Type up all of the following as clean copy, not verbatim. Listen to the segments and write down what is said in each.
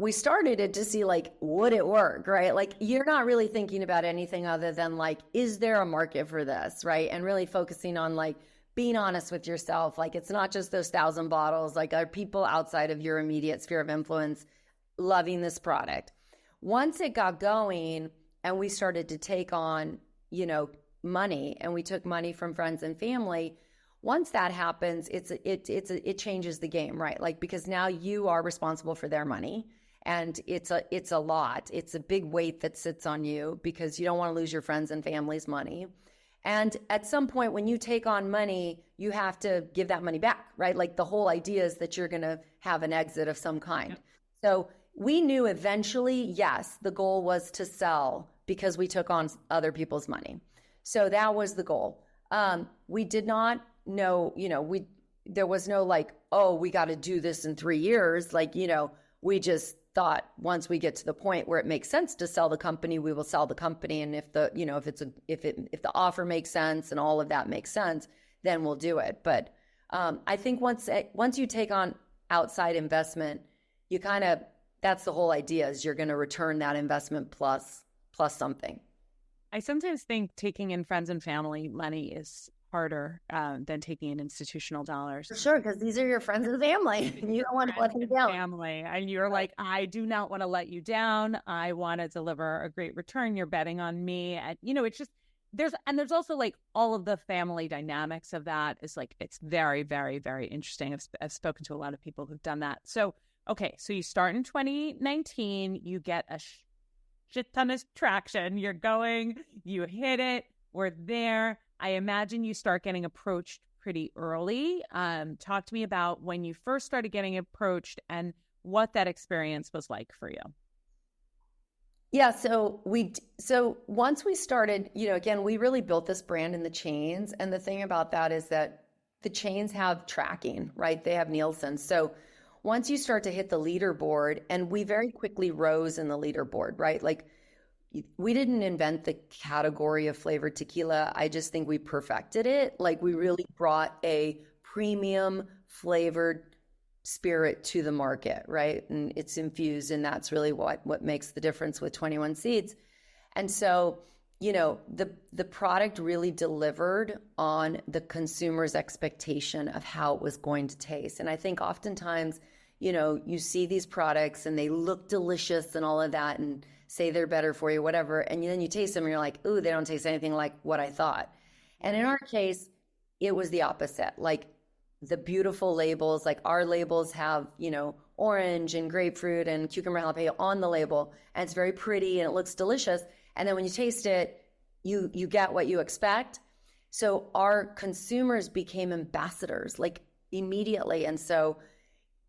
we started it to see like, would it work, right? Like you're not really thinking about anything other than like, is there a market for this, right? And really focusing on like being honest with yourself. Like it's not just those 1,000 bottles, like are people outside of your immediate sphere of influence loving this product? Once it got going and we started to take on, money, and we took money from friends and family, once that happens, it changes the game, right? Like, because now you are responsible for their money, and it's a lot. It's a big weight that sits on you because you don't want to lose your friends and family's money. And at some point when you take on money, you have to give that money back, right? Like the whole idea is that you're going to have an exit of some kind. Yep. So we knew eventually, yes, the goal was to sell because we took on other people's money. So that was the goal. We did not know, there was no like, oh, we got to do this in 3 years. Like, we just thought once we get to the point where it makes sense to sell the company, we will sell the company. And if the, if the offer makes sense and all of that makes sense, then we'll do it. But I think once you take on outside investment, you that's the whole idea, is you're going to return that investment plus something. I sometimes think taking in friends and family money is harder than taking in institutional dollars. For sure, because these are your friends and family. You don't want to let them down. Family, and you're like, I do not want to let you down. I want to deliver a great return. You're betting on me, and it's just there's also like all of the family dynamics of that is like, it's very, very, very interesting. I've spoken to a lot of people who've done that. So okay, so you start in 2019, you get a shit ton of traction. You're going, you hit it. We're there. I imagine you start getting approached pretty early. Talk to me about when you first started getting approached and what that experience was like for you. Yeah. So once we started, again, we really built this brand in the chains. And the thing about that is that the chains have tracking, right? They have Nielsen. So once you start to hit the leaderboard, and we very quickly rose in the leaderboard, right? Like we didn't invent the category of flavored tequila. I just think we perfected it. Like we really brought a premium flavored spirit to the market, right? And it's infused, and that's really what makes the difference with 21 Seeds. And so, the product really delivered on the consumer's expectation of how it was going to taste. And I think oftentimes, you see these products and they look delicious and all of that and say they're better for you, whatever. And then you taste them and you're like, ooh, they don't taste anything like what I thought. And in our case, it was the opposite. Like the beautiful labels, like our labels have, orange and grapefruit and cucumber jalapeno on the label. And it's very pretty and it looks delicious. And then when you taste it, you get what you expect. So our consumers became ambassadors like immediately. And so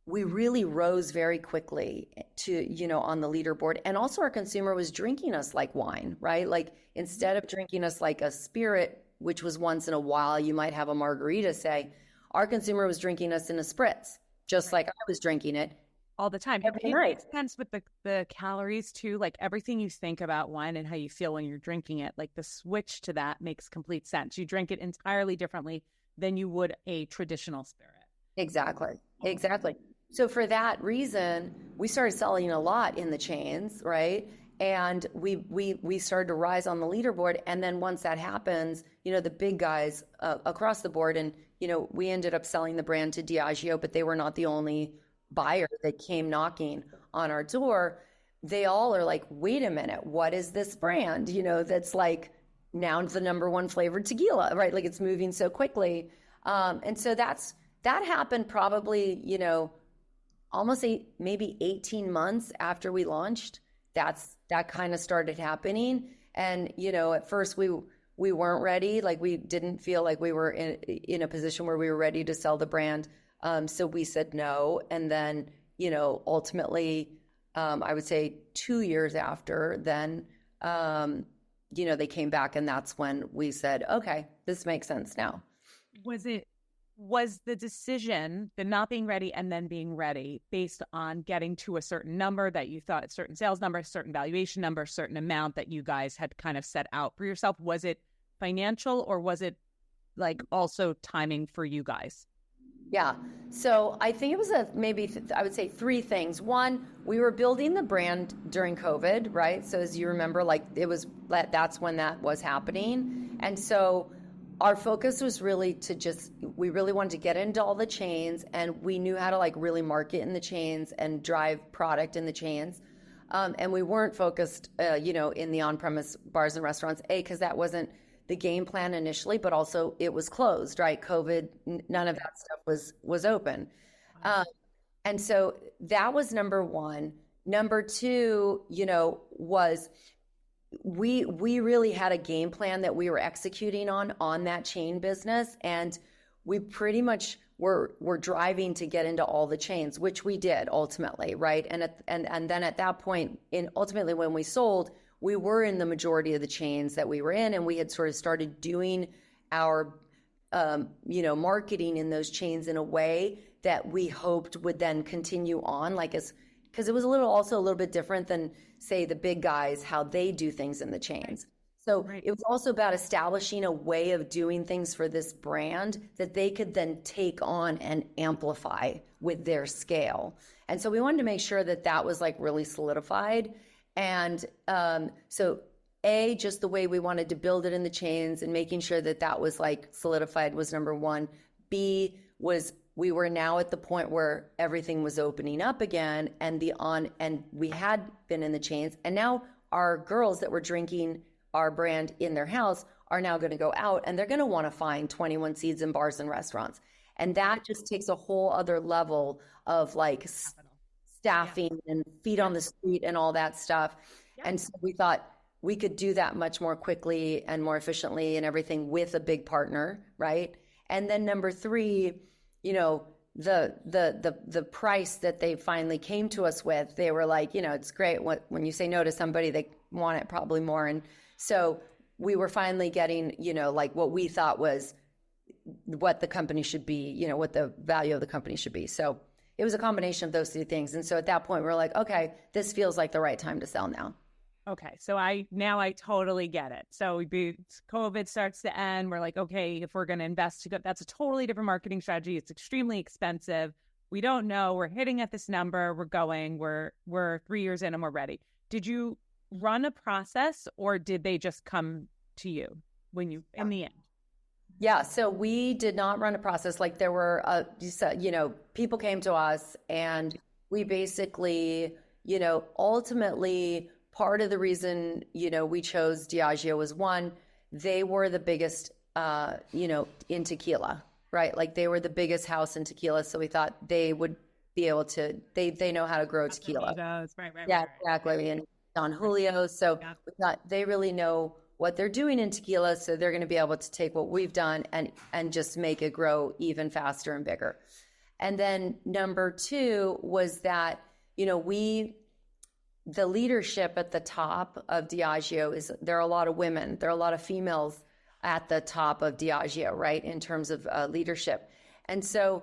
we really rose very quickly to, on the leaderboard. And also our consumer was drinking us like wine, right? Like instead of drinking us like a spirit, which was once in a while, you might have a margarita, say, our consumer was drinking us in a spritz, just like I was drinking it. All the time. It makes sense with the calories too, like everything you think about wine and how you feel when you're drinking it, like the switch to that makes complete sense. You drink it entirely differently than you would a traditional spirit. Exactly. So for that reason, we started selling a lot in the chains, right? And we started to rise on the leaderboard. And then once that happens, the big guys across the board, and, we ended up selling the brand to Diageo, but they were not the only buyer that came knocking on our door. They all are like, wait a minute, what is this brand? That's like now the number one flavored tequila, right? Like it's moving so quickly. And so that happened probably, almost maybe 18 months after we launched. That kind of started happening. And, at first we weren't ready. Like we didn't feel like we were in a position where we were ready to sell the brand. So we said no. And then, ultimately, I would say 2 years after then, they came back, and that's when we said, okay, this makes sense now. Was the decision, the not being ready and then being ready, based on getting to a certain number that you thought, a certain sales number, certain valuation number, certain amount that you guys had kind of set out for yourself? Was it financial, or was it like also timing for you guys? Yeah. So I think it was I would say three things. One, we were building the brand during COVID, right? So as you remember, like that's when that was happening. And so our focus was really we really wanted to get into all the chains, and we knew how to like really market in the chains and drive product in the chains. And we weren't focused, in the on-premise bars and restaurants, because that wasn't the game plan initially, but also it was closed, right? COVID, none of that stuff was open. Wow. And so that was number one. Number two, was we really had a game plan that we were executing on that chain business, and we pretty much were driving to get into all the chains, which we did ultimately, right? And then at that point, ultimately when we sold, we were in the majority of the chains that we were in, and we had sort of started doing our marketing in those chains in a way that we hoped would then continue on, because it was also a little bit different than, say, the big guys, how they do things in the chains. So Right. it was also about establishing a way of doing things for this brand that they could then take on and amplify with their scale. And so we wanted to make sure that that was like really solidified. And so just the way we wanted to build it in the chains and making sure that that was like solidified was number one. B was we were now at the point where everything was opening up again, and we had been in the chains, and now our girls that were drinking our brand in their house are now going to go out, and they're going to want to find 21 Seeds in bars and restaurants. And that just takes a whole other level of like Capital. staffing and feet on the street and all that stuff. Yep. And so we thought we could do that much more quickly and more efficiently and everything with a big partner, right? And then number three, the price that they finally came to us with, they were like, it's great when you say no to somebody, they want it probably more. And so we were finally getting, like what we thought was what the company should be, what the value of the company should be. So it was a combination of those three things. And so at that point, we're like, okay, this feels like the right time to sell now. Okay, so I totally get it. So COVID starts to end. We're like, okay, if we're going to invest, that's a totally different marketing strategy. It's extremely expensive. We don't know. We're hitting at this number. We're going. We're 3 years in and we're ready. Did you run a process, or did they just come to you in the end? Yeah, so we did not run a process. Like there were, people came to us, and we basically, ultimately part of the reason, we chose Diageo was one, they were the biggest, in tequila, right? Like they were the biggest house in tequila. So we thought they would be able to, they know how to grow tequila. Right. Yeah, exactly. And Don Julio. So we thought they really know what they're doing in tequila. So they're going to be able to take what we've done and just make it grow even faster and bigger. And then number two was that, the leadership at the top of Diageo there are a lot of women, there are a lot of females at the top of Diageo, right? In terms of leadership. And so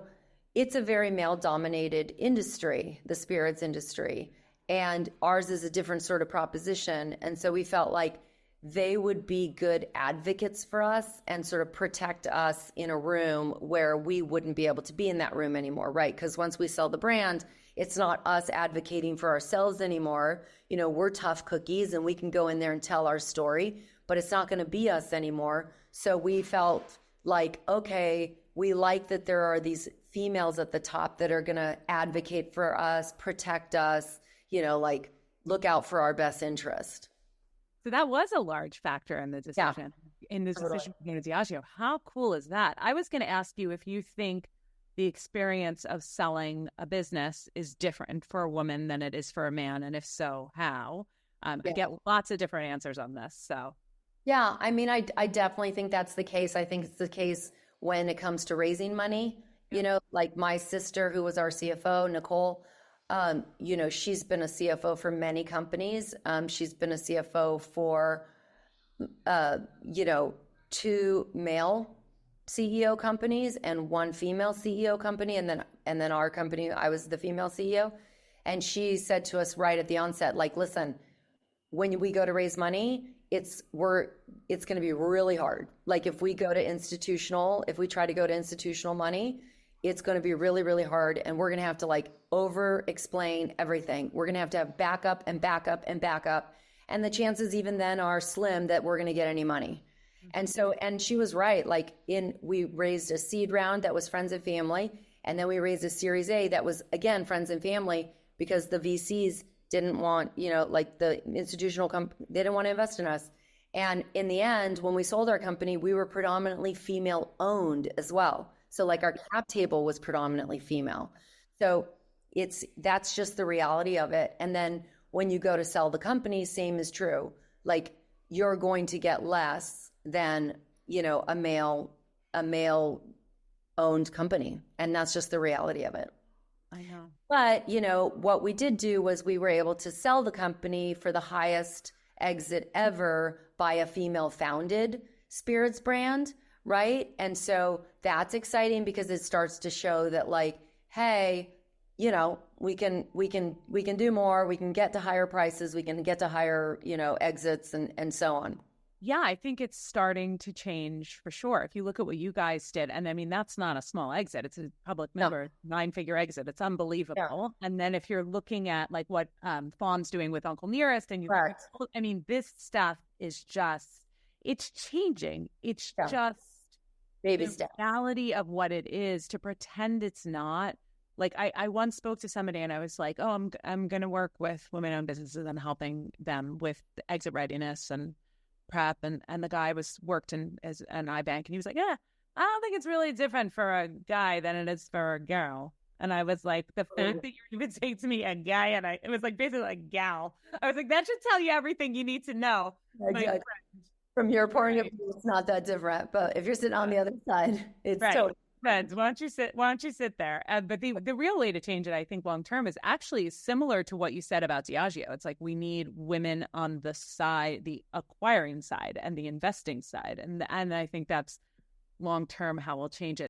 it's a very male dominated industry, the spirits industry. And ours is a different sort of proposition. And so we felt like they would be good advocates for us and sort of protect us in a room where we wouldn't be able to be in that room anymore, right? Because once we sell the brand, it's not us advocating for ourselves anymore. We're tough cookies and we can go in there and tell our story, but it's not going to be us anymore. So we felt like, okay, we like that there are these females at the top that are going to advocate for us, protect us, like look out for our best interest. So that was a large factor in the decision, Totally. to go to Diageo. How cool is that? I was going to ask you if you think the experience of selling a business is different for a woman than it is for a man, and if so, how? I get lots of different answers on this. So, yeah, I mean, I definitely think that's the case. I think it's the case when it comes to raising money. Like my sister, who was our CFO, Nicole. She's been a CFO for many companies. She's been a CFO for, two male CEO companies and one female CEO company. And then our company, I was the female CEO. And she said to us right at the onset, like, listen, when we go to raise money, it's going to be really hard. Like if we try to go to institutional money, it's going to be really, really hard. And we're going to have to like over explain everything. We're going to have backup and backup and backup. And the chances even then are slim that we're going to get any money. And so, and she was right. Like we raised a seed round that was friends and family. And then we raised a series A that was again, friends and family, because the VCs didn't want, like the institutional company, they didn't want to invest in us. And in the end, when we sold our company, we were predominantly female owned as well. So like our cap table was predominantly female. So that's just the reality of it. And then when you go to sell the company, same is true. Like you're going to get less than, a male owned company. And that's just the reality of it. I know. But, what we did do was we were able to sell the company for the highest exit ever by a female founded spirits brand, right? And so that's exciting because it starts to show that like, hey, we can do more, we can get to higher prices, we can get to higher, exits and so on. Yeah, I think it's starting to change for sure. If you look at what you guys did, and I mean, that's not a small exit. It's a public number, 9-figure exit. It's unbelievable. Yeah. And then if you're looking at like what Fawn's doing with Uncle Nearest, and I mean, this stuff is just, it's changing. It's just baby the step reality of what it is to pretend it's not. Like I once spoke to somebody and I was like, oh, I'm going to work with women-owned businesses and helping them with exit readiness and prep, and the guy worked as an iBank, and he was like, yeah, I don't think it's really different for a guy than it is for a girl. And I was like, the fact that you're even saying to me a guy, and it was like basically like gal, I was like, that should tell you everything you need to know. Exactly. From your point of view, it's not that different, but if you're sitting on the other side, it's totally Friends, why don't you sit there? But the real way to change it, I think, long term is actually similar to what you said about Diageo. It's like we need women on the side, the acquiring side and the investing side, and I think that's long term how we'll change it.